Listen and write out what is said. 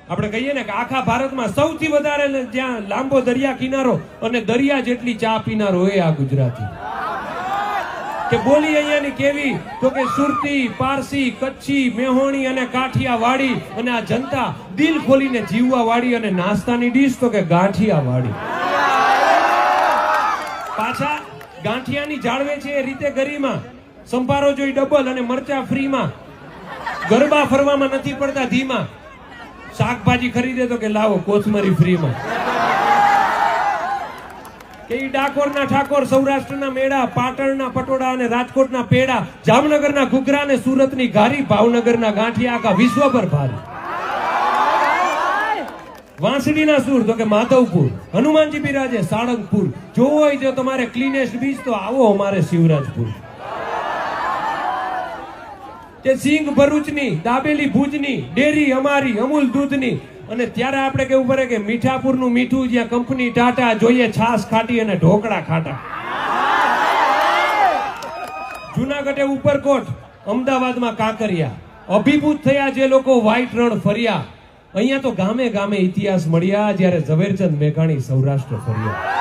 આપણે કહીએ ને કે આખા ભારતમાં સૌથી વધારે જ્યાં લાંબો દરિયા કિનારો અને દરિયા જેટલી ચા પીનારો હોય આ ગુજરાતી. કે બોલી અહીંયાની કેવી તો કે સુરતી, પારસી, કચ્છી, મેહોણી અને કાઠિયાવાડી, અને આ જનતા દિલ ખોલીને જીવવા વાળી, અને નાસ્તાની ડીશ તો કે ગાંઠિયાવાડી. પાછા ગાંઠિયાની જાળવે છે એ રીતે ગરીમાં, સંભારો જોઈ ડબલ અને મરચા ફ્રીમાં, ગરબા ફરવામાં નથી પડતા ધીમા, શાકભાજી ખરીદે તો કે લાવો કોથમરી ફ્રીમાં. કે ઈ ડાકોરના ઠાકોર, સૌરાષ્ટ્રના મેળા, પાટણના પટોળા અને રાજકોટના પેડા, જામનગરના ઘૂઘરા અને સુરતની ઘારી, ભાવનગરના ગાંઠિયા આખા વિશ્વ પર ભારી. વાંસળીના સૂર તો કે માધવપુર, હનુમાનજી બિરાજે સાળંગપુર, જોવો હોય જો તમારે ક્લીનેસ્ટ બીચ તો આવો અમારે શિવરાજપુર. કે સિંગ ભરૂચની, દાબેલી ભુજની, ડેરી અમારી અમૂલ દૂધની, અને ત્યારે આપણે કેવું પડે કે મીઠાપુરનું મીઠું, જ્યાં કંપની ટાટા, જોઈએ છાસ ખાટી અને ઢોકળા ખાટા. જુનાગઢે ઉપરકોટ, અમદાવાદમાં કાંકરિયા, અભિભૂત થયા જે લોકો વ્હાઈટ રણ ફર્યા. અહીંયા તો ગામે ગામે ઇતિહાસ મળ્યા જ્યારે ઝવેરચંદ મેઘાણી સૌરાષ્ટ્ર ફર્યા.